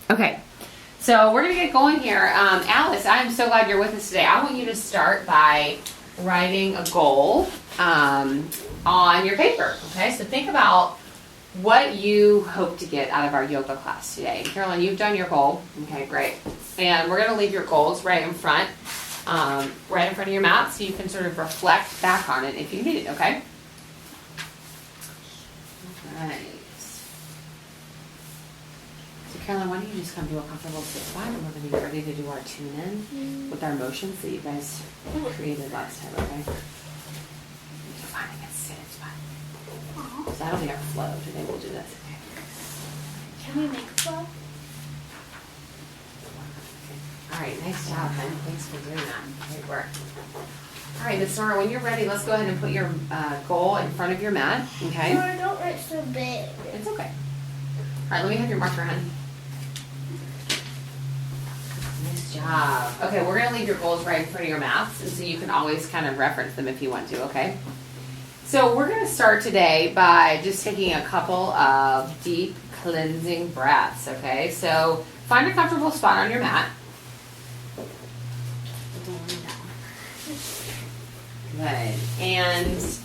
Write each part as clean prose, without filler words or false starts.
Okay, so we're going to get going here. Alice, I am so glad you're with us today. I want you to start by writing a goal on your paper. Okay, so think about what you hope to get out of our yoga class today. Caroline, you've done your goal. Okay, great. And we're going to leave your goals right in front of your mat so you can sort of reflect back on it if you need it, okay? All right. So Caroline, why don't you just come to a comfortable sit spot and we're going to get ready to do our tune-in with our motions that you guys created last time, okay? You're fine, I can sit, it's fine. So that'll be our flow. Today we'll do this, okay? Can we make flow? All right, nice job, Ben. Thanks for doing that. Great work. All right, Miss Nora, when you're ready, let's go ahead and put your goal in front of your mat, okay? Nora, don't write so big. It's okay. All right, let me have your marker, honey. Nice job. Okay, we're going to leave your goals right in front of your mats, and so you can always kind of reference them if you want to, okay? So we're going to start today by just taking a couple of deep cleansing breaths, okay? So find a comfortable spot on your mat. Good. And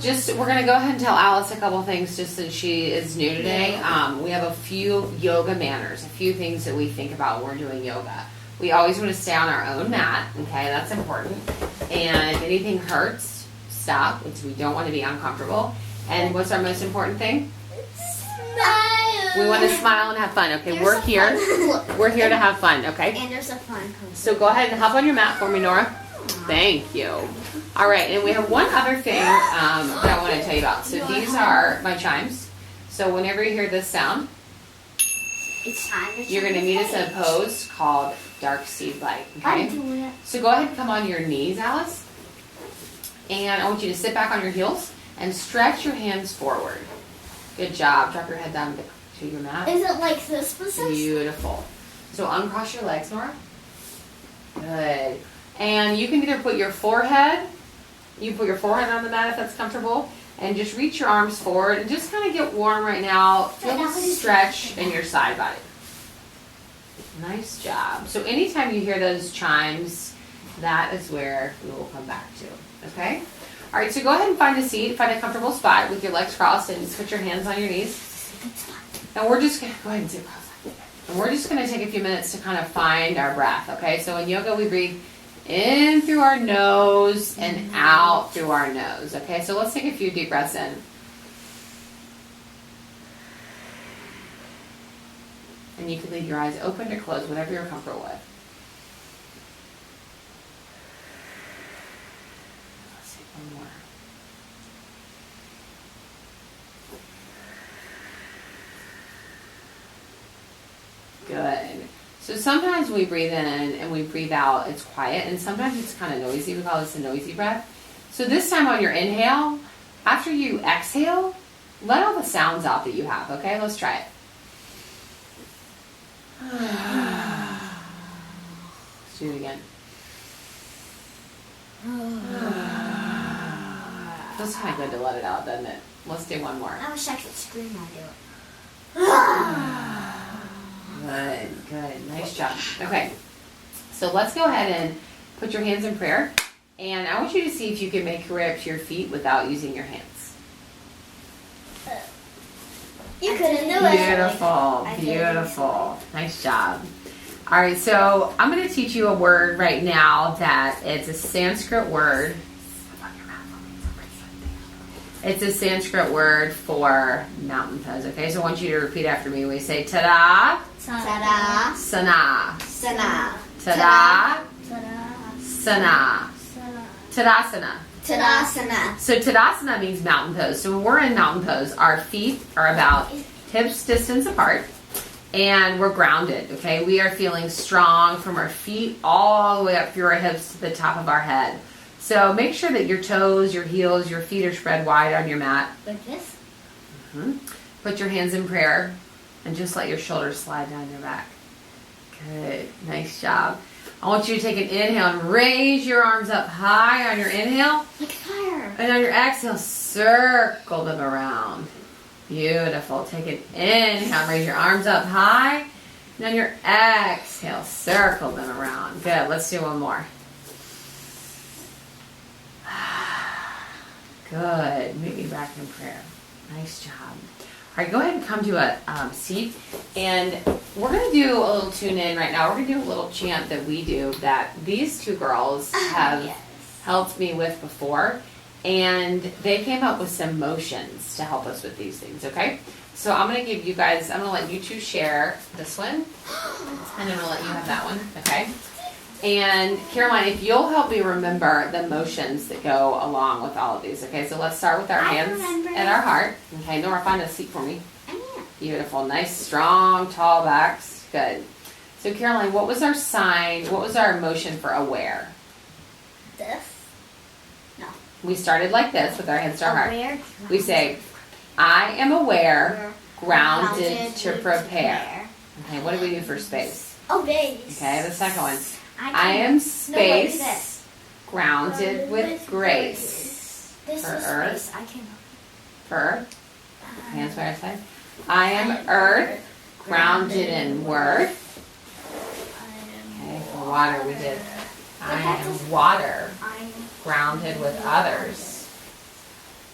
just, we're going to go ahead and tell Alice a couple things just since she is new today. We have a few yoga manners, a few things that we think about when we're doing yoga. We always want to stay on our own mat, okay? That's important. And if anything hurts, stop. We don't want to be uncomfortable. And what's our most important thing? Smile. We want to smile and have fun, okay? We're here. We're here to have fun, okay? And there's a fun post. So go ahead and hop on your mat for me, Nora. Thank you. All right, and we have one other thing that I want to tell you about. So these are my chimes. So whenever you hear this sound, It's time. you're going to meet us in a pose called Dark Seed Light. I'm Okay. doing it. So go ahead and come on your knees, Alice. And I want you to sit back on your heels and stretch your hands forward. Good job. Drop your head down to your mat. Is it like this position? Beautiful. So uncross your legs, Nora. Good. And you can either put your forehead, you can put your forehead on the mat if that's comfortable, and just reach your arms forward and just kind of get warm right now. Feel the stretch in your side body. Nice job. So anytime you hear those chimes, that is where we will come back to. Okay? All right, so go ahead and find a seat, find a comfortable spot with your legs crossed, and just put your hands on your knees. And we're just going to go ahead and sit cross. And we're just going to take a few minutes to kind of find our breath. Okay? So in yoga, we breathe in through our nose and out through our nose. Okay, so let's take a few deep breaths in. And you can leave your eyes open or closed, whatever you're comfortable with. Let's take one more. Good. So sometimes we breathe in and we breathe out, it's quiet, and sometimes it's kind of noisy. We call this a noisy breath. So this time on your inhale, after you exhale, let all the sounds out that you have, okay? Let's try it. Let's do it again. Feels kind of good to let it out, doesn't it? Let's do one more. I wish I could scream while I do it. Good, good. Nice job. Okay, so let's go ahead and put your hands in prayer. And I want you to see if you can make your way up to your feet without using your hands. You couldn't do it. Beautiful, beautiful. Nice job. All right, so I'm going to teach you a word right now that it's a Sanskrit word. It's a Sanskrit word for mountain pose, okay? So I want you to repeat after me. We say tada, Ta-da. sana, Sana. tada, Ta-da. sana, tadasana. Tadasana. So tadasana means mountain pose. So when we're in mountain pose, our feet are about hips distance apart and we're grounded, okay? We are feeling strong from our feet all the way up through our hips to the top of our head. So make sure that your toes, your heels, your feet are spread wide on your mat. Like this? Put your hands in prayer and just let your shoulders slide down your back. Good. Nice job. I want you to take an inhale and raise your arms up high on your inhale. Like fire. And on your exhale, circle them around. Beautiful. Take an inhale and raise your arms up high. And on your exhale, circle them around. Good. Let's do one more. Good. Meet me back in prayer. Nice job. All right, go ahead and come to a seat. And we're going to do a little tune in right now. We're going to do a little chant that we do that these two girls have helped me with before. And they came up with some motions to help us with these things, okay? So I'm going to give you guys, I'm going to let you two share this one. And I'm going to let you have that one, okay? And Caroline, if you'll help me remember the motions that go along with all of these, okay? So let's start with our hands and our heart. Okay, Nora, find a seat for me. Beautiful, nice, strong, tall backs. Good. So Caroline, what was our sign? What was our motion for aware? This? No. We started like this with our hands to our heart. Aware. We say, I am aware, grounded to prepare. Okay, what do we do for space? Obey. Okay, the second one. I am space, grounded with grace. This For is earth. space. I can. For earth, hands by our side. I am earth, grounded in worth. Okay, for water we did. I am water, I'm grounded with others.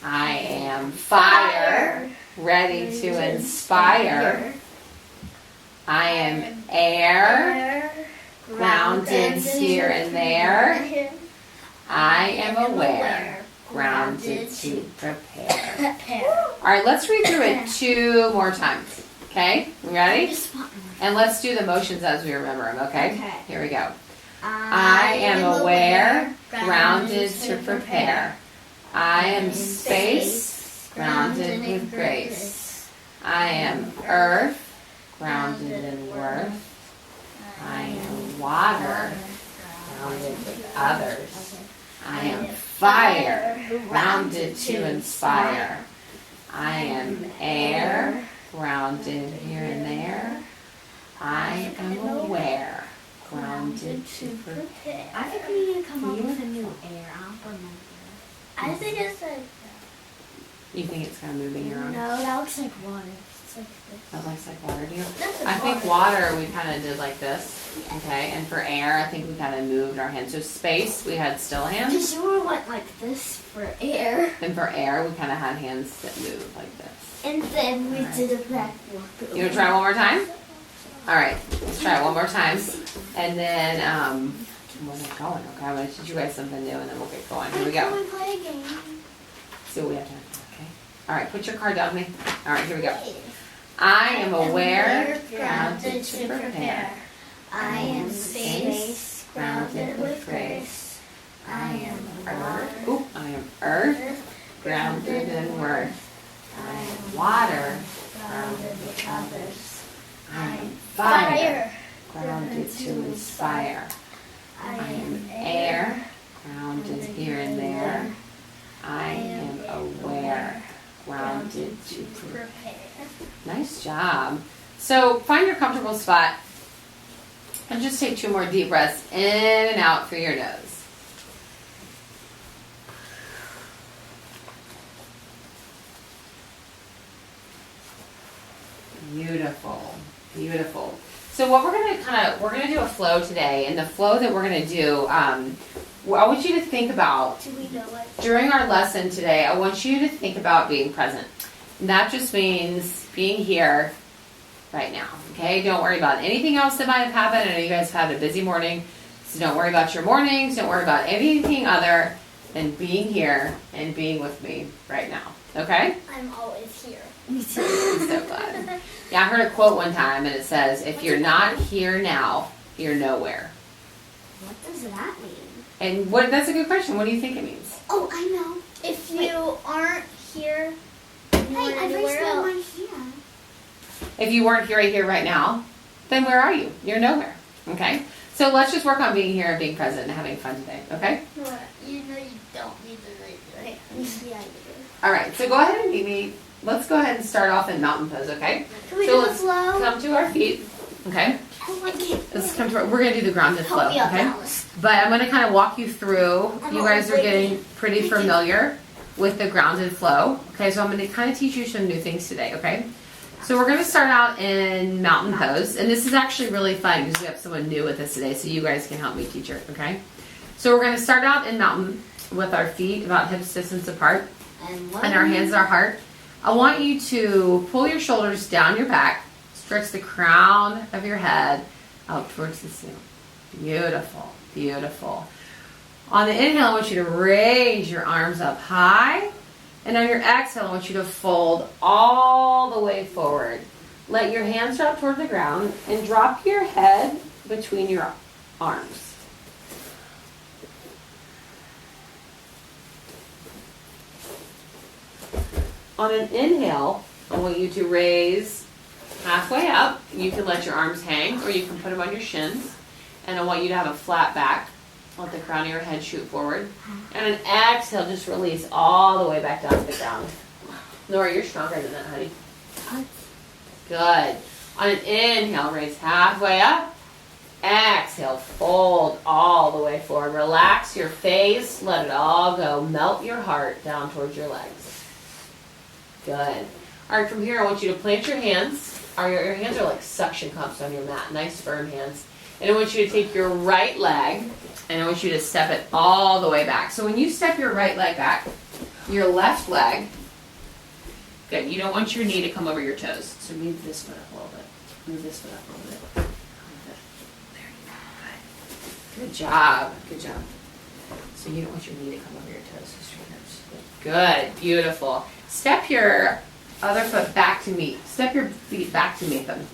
I am fire, ready to inspire. I am air, grounded here and there. I am aware, grounded to prepare. All right, let's read through it 2 more times. Okay, we ready? And let's do the motions as we remember them, okay? Okay. Here we go. I am aware, grounded to prepare. I am space, grounded with grace. I am earth, grounded in worth. I am water, grounded with others. I am fire, grounded to inspire. I am air, grounded here and there. I am aware, grounded to prepare. I think we need to come up with a new air. I don't remember. I think it's like. You think it's kind of moving No, around? that looks like water. It's like this. That looks like water to you? This is I think water we kind of did like this, okay? And for air, I think we kind of moved our hands. So space, we had still hands. Because you were went like this for air. And for air, we kind of had hands that moved like this. And then we Alright. did a back walk. You want to try one more time? All right, let's try it one more time. And then we'll get going, okay? I'm going to teach you guys something new and then we'll get going. Here we Can go. we play a game? See what we have to do, okay? All right, put your card down with me. All right, here we go. I am aware, grounded to prepare. I am space, grounded with grace. I am Earth. water, Oop, I am earth, grounded in worth. I am water, grounded with others. I am fire, grounded to inspire. I am air, grounded here and there. I am aware, grounded to prepare. Nice job. So find your comfortable spot and just take 2 more deep breaths in and out through your nose. Beautiful, beautiful. So what we're gonna do a flow today, and the flow that we're gonna do, I want you to think about Do we know what? during our lesson today. I want you to think about being present. And that just means being here right now. Okay, don't worry about anything else that might have happened. I know you guys have had a busy morning, so don't worry about your mornings. Don't worry about anything other than being here and being with me right now. Okay? I'm always here. I'm so glad. Yeah, I heard a quote one time, and it says, "If you're not here now, you're nowhere." What does that mean? And what? That's a good question. What do you think it means? Oh, I know. If you aren't here, hey, I raised my hand. If you weren't here right here right now, then where are you? You're nowhere. Okay? So let's just work on being here and being present and having fun today. Okay? What? You know you don't need to raise your hand. Yeah, you do. All right. So go ahead and meet me. Let's go ahead and start off in mountain pose. Okay? Can we So do a let's flow? come to our feet. Okay? Oh, I can't. Let's come to our, we're gonna do the grounded flow. Help me up, Okay? Alice. But I'm gonna kind of walk you through. I'm You guys are always getting waiting. pretty familiar with the grounded flow. Okay, so I'm gonna kind of teach you some new things today. Okay, So we're gonna start out in mountain pose, and this is actually really fun because we have someone new with us today, so you guys can help me teach her, okay? So we're gonna start out in mountain with our feet about hips distance apart and our hands at our heart. I want you to pull your shoulders down your back, stretch the crown of your head out towards the ceiling. Beautiful, beautiful. On the inhale, I want you to raise your arms up high. And on your exhale, I want you to fold all the way forward. Let your hands drop toward the ground and drop your head between your arms. On an inhale, I want you to raise halfway up. You can let your arms hang or you can put them on your shins. And I want you to have a flat back. Let the crown of your head shoot forward. And an exhale, just release all the way back down to the ground. Nora, you're stronger than that, honey. Good. On an inhale, raise halfway up. Exhale, fold all the way forward. Relax your face. Let it all go. Melt your heart down towards your legs. Good. All right, from here, I want you to plant your hands. Your hands are like suction cups on your mat. Nice, firm hands. And I want you to take your right leg, and I want you to step it all the way back. So when you step your right leg back, your left leg, good, you don't want your knee to come over your toes. So move this foot up a little bit. Move this foot up a little bit. There you go. Good job. Good job. So you don't want your knee to come over your toes. Good. Beautiful. Step your other foot back to meet. Step your feet back to meet them.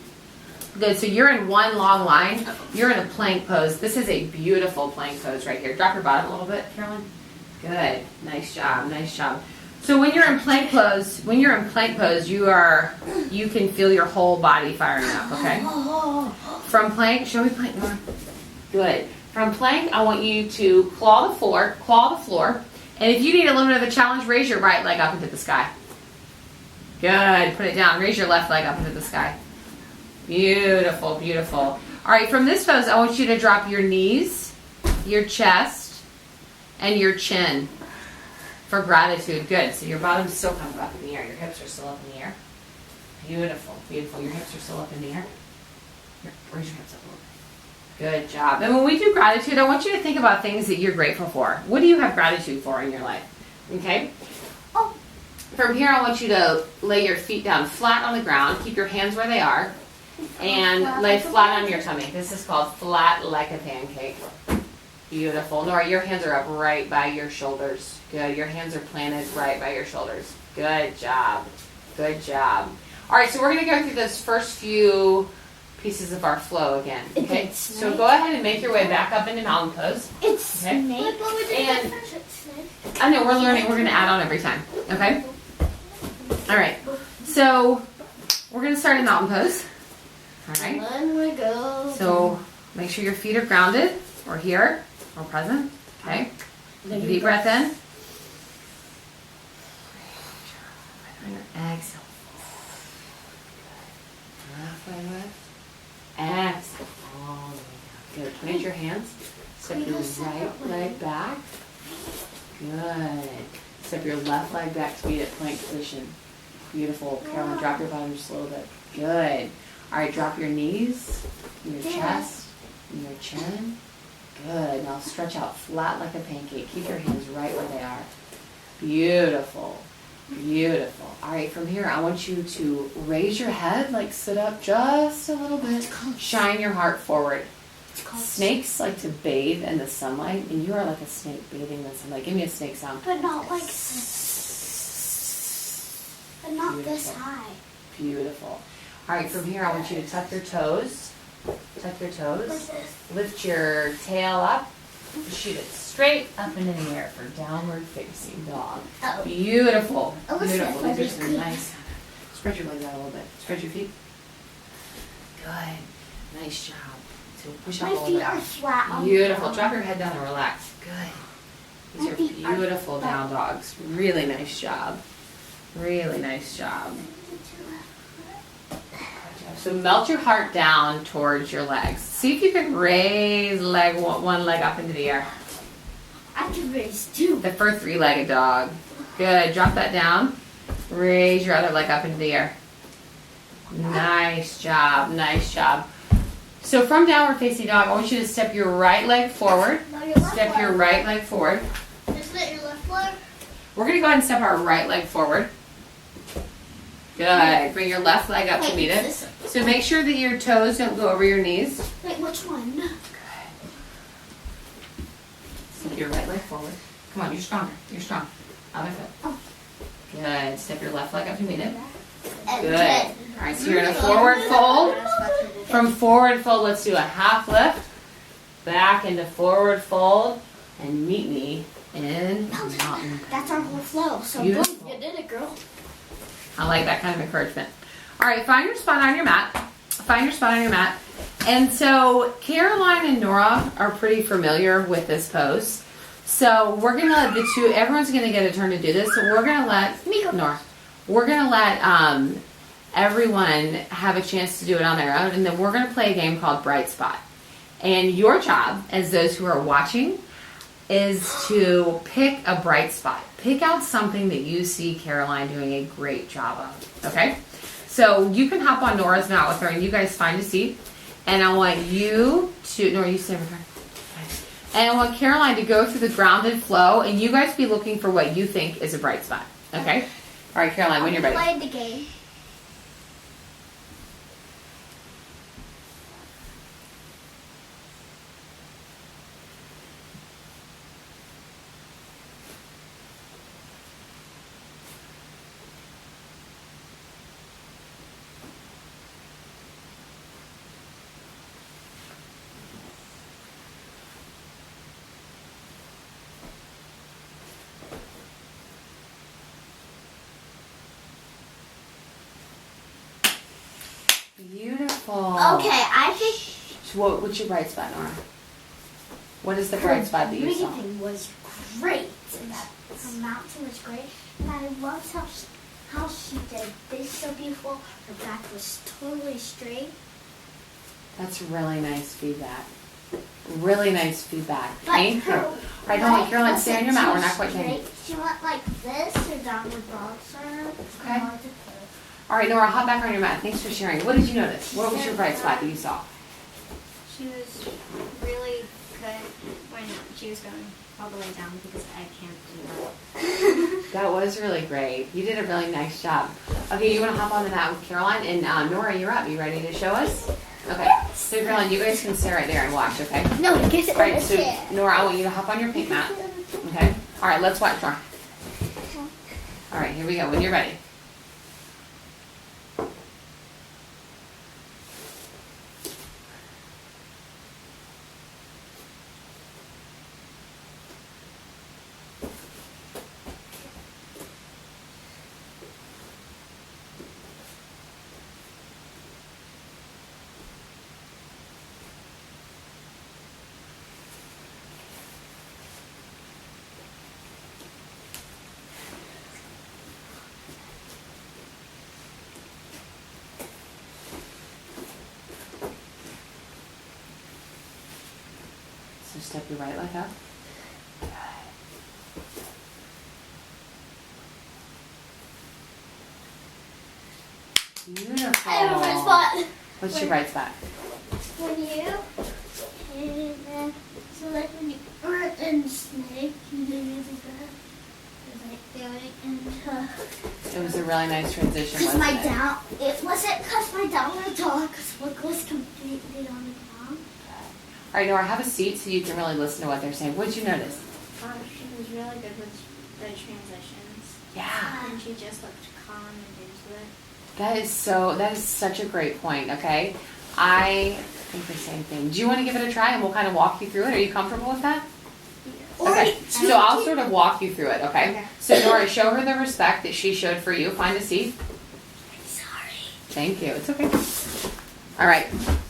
Good, so you're in one long line. You're in a plank pose. This is a beautiful plank pose right here. Drop your bottom a little bit, Carolyn. Good, nice job, nice job. So when you're in plank pose, you can feel your whole body firing up, okay? From plank, show me plank, Nora. Good. From plank, I want you to claw the floor. And if you need a little bit of a challenge, raise your right leg up into the sky. Good, put it down. Raise your left leg up into the sky. Beautiful, beautiful. All right, from this pose, I want you to drop your knees, your chest, and your chin for gratitude. Good. So your bottom's still kind of up in the air. Your hips are still up in the air. Beautiful, beautiful. Your hips are still up in the air. Here, raise your hips up a little bit. Good job. And when we do gratitude, I want you to think about things that you're grateful for. What do you have gratitude for in your life? Okay? From here, I want you to lay your feet down flat on the ground. Keep your hands where they are. And lay flat on your tummy. This is called flat like a pancake. Beautiful. Nora, your hands are up right by your shoulders. Good. Your hands are planted right by your shoulders. Good job. Good job. All right, so we're going to go through those first few pieces of our flow again. Okay? So go ahead and make your way back up into mountain pose. It's snake. And I know, we're learning. We're going to add on every time. Okay? All right. So we're going to start in mountain pose. All right. So make sure your feet are grounded or here or present. Okay. Take a deep breath in. Exhale. Halfway lift. Exhale. All the way down. Good. Plant your hands. Step your right leg back. Good. Step your left leg back to meet at plank position. Beautiful. Carolyn, drop your bottom just a little bit. Good. All right, drop your knees, your chest, and your chin. Good. Now stretch out flat like a pancake. Keep your hands right where they are. Beautiful. Beautiful. All right, from here, I want you to raise your head, like sit up just a little bit. Shine your heart forward. Snakes like to bathe in the sunlight, and you are like a snake bathing in the sunlight. Give me a snake sound. But not like but not beautiful. This high. Beautiful. All right, from here, I want you to tuck your toes. Tuck your toes. Lift your tail up. Shoot it straight up into the air for downward facing dog. Oh. Beautiful. Oh, Beautiful. These are some nice. Spread your legs out a little bit. Spread your feet. Good. Nice job. So push up a little bit. My feet are flat. Beautiful. Drop your head down and relax. Good. These are beautiful down dogs. Really nice job. Really nice job. So melt your heart down towards your legs. See if you can raise one leg up into the air. I can raise two. The for three-legged dog. Good. Drop that down. Raise your other leg up into the air. Nice job, nice job. So from downward facing dog, I want you to step your right leg forward. No, your left Step leg. your right leg forward. Isn't it your left leg? We're going to go ahead and step our right leg forward. Good. Bring your left leg up to meet it. So make sure that your toes don't go over your knees. Wait, which one? Step your right leg forward. Come on, you're stronger. You're strong. Other foot. Oh. Good. Step your left leg up to meet it. And Good. then- All right, so you're in a forward fold. From forward fold, let's do a half lift. Back into forward fold. And meet me in mountain. That's our whole flow. So Beautiful. boom, you did it, girl. I like that kind of encouragement. All right, find your spot on your mat. Find your spot on your mat. And so Caroline and Nora are pretty familiar with this pose. So we're going to let the two, everyone's going to get a turn to do this. So we're going to let, Me go. Nora, we're going to let everyone have a chance to do it on their own. And then we're going to play a game called Bright Spot. And your job, as those who are watching, is to pick a bright spot. Pick out something that you see Caroline doing a great job of, okay? So you can hop on Nora's mat with her and you guys find a seat. And I want you to, Nora, you stay with her. Okay. And I want Caroline to go through the grounded flow and you guys be looking for what you think is a bright spot, okay? All right, Caroline, when you're ready. Play the game. Beautiful. Okay, I think So what's your bright spot, Nora? What is the bright spot that you saw? breathing was great. And that her mountain was great. And I loved how she did this so beautiful. Her back was totally straight. That's really nice feedback. Really nice feedback. But Thank you. her All right, hold on, Caroline, stay on your mat. We're not quite straight. done. She went like this, or downward dog style. Okay. All right, Nora, hop back on your mat. Thanks for sharing. What did you notice? What was your bright spot that you saw? She was really good when she was going all the way down because I can't do that. That was really great. You did a really nice job. Okay, you want to hop on the mat with Caroline? And Nora, you're up. You ready to show us? Okay. So, Caroline, you guys can stay right there and watch, okay? No, get it All right, so, Nora, I want you to hop on your pink mat. Okay? All right, let's watch, Nora. All right, here we go. When you're ready. So step your right leg up. Beautiful. I have a bright spot. What's your bright spot? When you and then so like when you are in snake, you do really good. Like going into It was a really nice transition, because wasn't my it? down it wasn't because my downward dog was completely on the ground. All right, Nora, have a seat so you can really listen to what they're saying. What did you notice? She was really good with the transitions. Yeah. And she just looked calm and into it. That is such a great point, okay? I think the same thing. Do you want to give it a try and we'll kind of walk you through it? Are you comfortable with that? Or Okay, you- so I'll sort of walk you through it, okay? Okay. So Nora, show her the respect that she showed for you. Find a seat. Sorry. Thank you. It's okay. All right.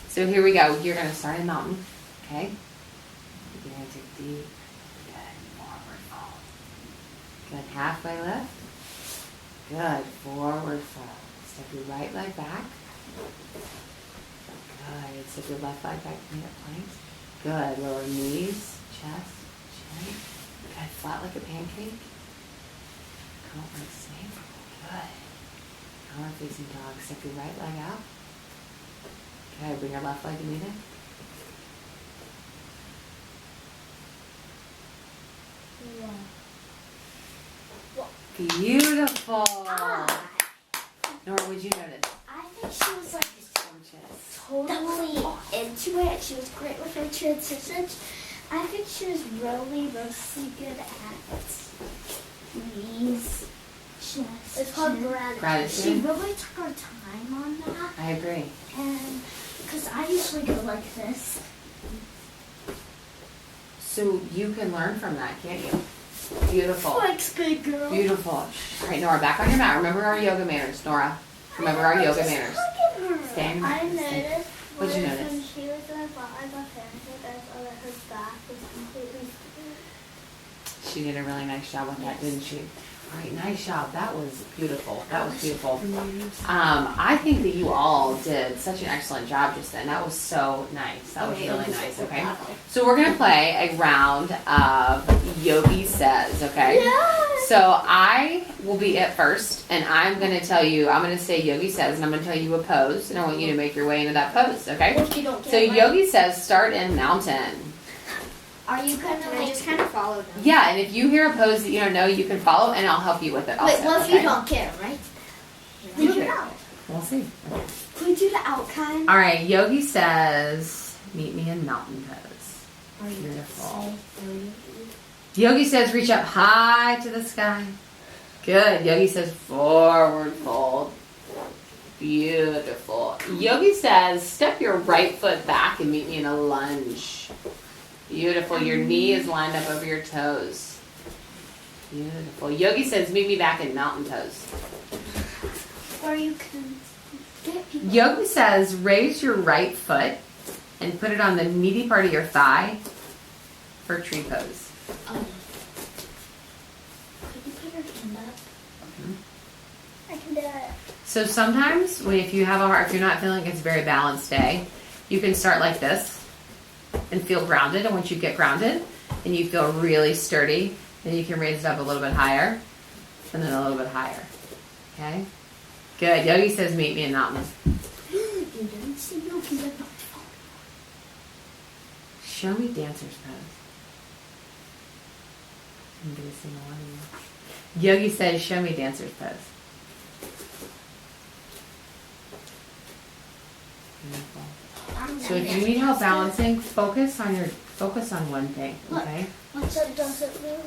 So here we go. You're going to start in mountain, okay? You're going to take deep, good forward fold. Good halfway lift. Good forward fold. Step your right leg back. Good. Step your left leg back to meet planks. Good. Lower knees, chest, chin. Good. Flat like a pancake. Come up like a snake. Good. Downward facing dog. Step your right leg out. Okay, bring your left leg to meet it. Beautiful. Nora, what'd you notice? I think she was like Gorgeous. totally into it. She was great with her transitions. I think she was really good at knees, chest. It's called gratitude. Gratitude. She really took her time on that. I agree. And because I usually go like this. So you can learn from that, can't you? Beautiful. Thanks, big girl. Beautiful. All right, Nora, back on your mat. Remember our yoga manners, Nora. Remember our yoga manners. Stand. I noticed What'd you when notice? she was in the bottom of her pancake, I saw that her back was completely She did a really nice job with that, didn't she? All right, nice job. That was beautiful. That was beautiful. I think that you all did such an excellent job just then. That was so nice. That was really nice, okay? So we're going to play a round of Yogi Says, okay? Yes. So I will be it first, and I'm going to tell you, I'm going to say Yogi Says, and I'm going to tell you a pose, and I want you to make your way into that pose, okay? If you don't get So it right. Yogi Says, start in mountain. Are you gonna And I just kind of follow them. Yeah, and if you hear a pose that you don't know, you can follow, and I'll help you with it also. Wait, what if okay? you don't get it right? Then you're out. We'll see. Can we do the out kind? All right, Yogi Says, meet me in mountain pose. Beautiful. Yogi Says, reach up high to the sky. Good. Yogi Says, forward fold. Beautiful. Yogi Says, step your right foot back and meet me in a lunge. Beautiful. Your knee is lined up over your toes. Beautiful. Yogi Says, meet me back in mountain pose. Or you can get people. Yogi Says, raise your right foot and put it on the meaty part of your thigh for tree pose. Could you put your hand up? I can do it. So sometimes, if you have a hard, if you're not feeling it's a very balanced day, you can start like this and feel grounded. And once you get grounded and you feel really sturdy, then you can raise it up a little bit higher and then a little bit higher. Okay? Good. Yogi Says, meet me in mountain. You didn't see Yogi like that. Show me dancer's pose. I'm going to sing a one of you. Yogi Says, show me dancer's pose. Beautiful. So if you need help balancing, focus on one thing, okay? Once it doesn't move,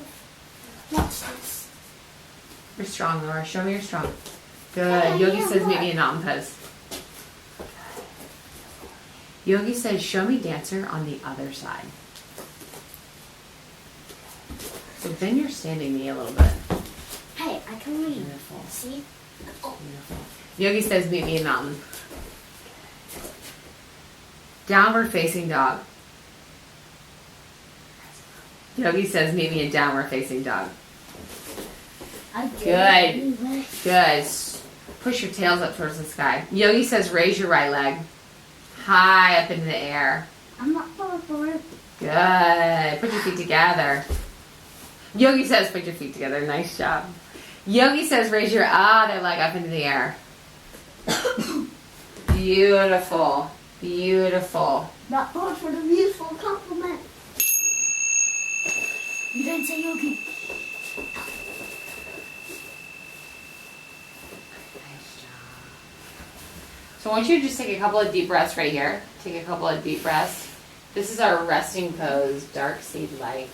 watch this. You're strong, Laura. Show me you're strong. Good. Yeah, Yogi yeah, Says, meet what? me in mountain pose. Yogi Says, show me dancer on the other side. So bend your standing knee a little bit. Hey, I can read. Beautiful. See? Oh, Beautiful. Yogi Says, meet me in mountain. Downward facing dog. Yogi Says, meet me in downward facing dog. I did Good. it anyway. Good. Push your tails up towards the sky. Yogi Says, raise your right leg high up into the air. I'm not going for it. Good. Put your feet together. Yogi Says, put your feet together. Nice job. Yogi Says, raise your other leg up into the air. Beautiful. Beautiful. Not going for the beautiful compliment. You didn't say Yogi. Nice job. So I want you to just take a couple of deep breaths right here. Take a couple of deep breaths. This is our resting pose, dark seed light.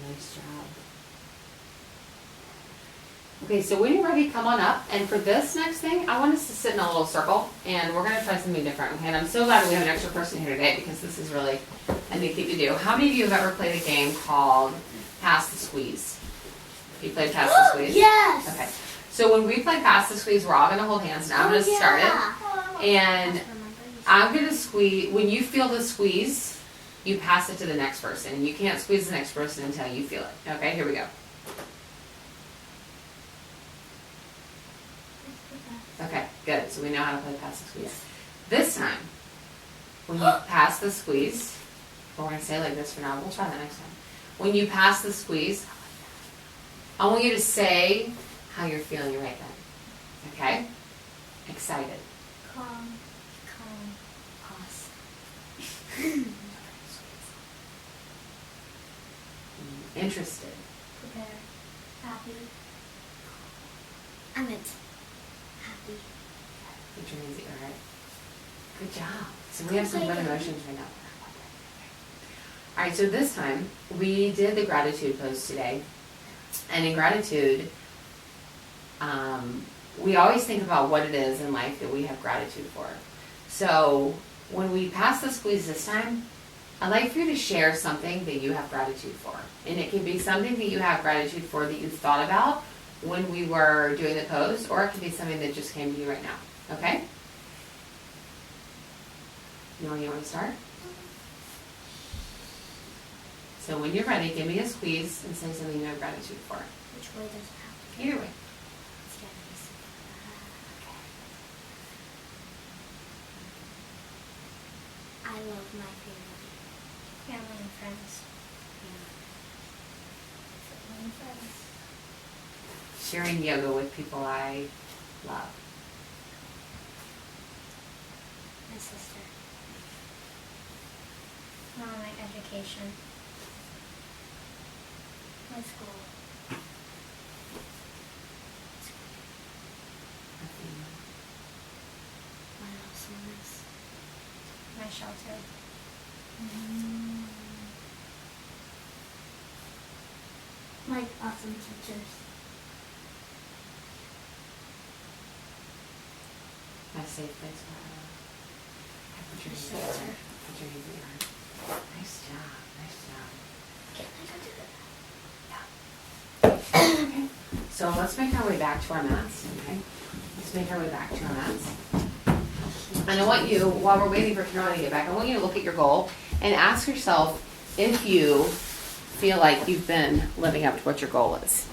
Nice job. Okay, so when you're ready, come on up. And for this next thing, I want us to sit in a little circle, and we're going to try something different. Okay, and I'm so glad we have an extra person here today because this is really a neat thing to do. How many of you have ever played a game called Pass the Squeeze? You played Pass the Squeeze? Yes. Okay. So when we play Pass the Squeeze, we're all going to hold hands. Now I'm going to start it. And I'm going to squeeze. When you feel the squeeze, you pass it to the next person. And you can't squeeze the next person until you feel it. Okay, here we go. Okay, good. So we know how to play pass the squeeze. This time, when you pass the squeeze, we're going to say it like this for now. We'll try that next time. When you pass the squeeze, I want you to say how you're feeling right then. Okay? Excited. Calm. Pause. Interested. Prepare. Happy. I meant happy. Which one is it? All right. Good job. So we have some good emotions right now. All right, so this time we did the gratitude pose today. And in gratitude, we always think about what it is in life that we have gratitude for. So when we pass the squeeze this time, I'd like for you to share something that you have gratitude for. And it can be something that you have gratitude for that you thought about when we were doing the pose, or it can be something that just came to you right now. Okay? You want to start? So when you're ready, give me a squeeze and say something you have gratitude for. Which way does it have to go? Either way. It's gotta be something. I love my family. Family and friends. Family and friends. Sharing yoga with people I love. My sister. My education. My school. My awesomeness. My shelter. My awesome teachers. My safe place for her. Put your My hands shelter. in Put your hands in your heart. Nice job. Nice job. Can I go do that? Okay. So let's make our way back to our mats. Okay. Let's make our way back to our mats. And I want you, while we're waiting for Caroline to get back, I want you to look at your goal and ask yourself if you feel like you've been living up to what your goal is.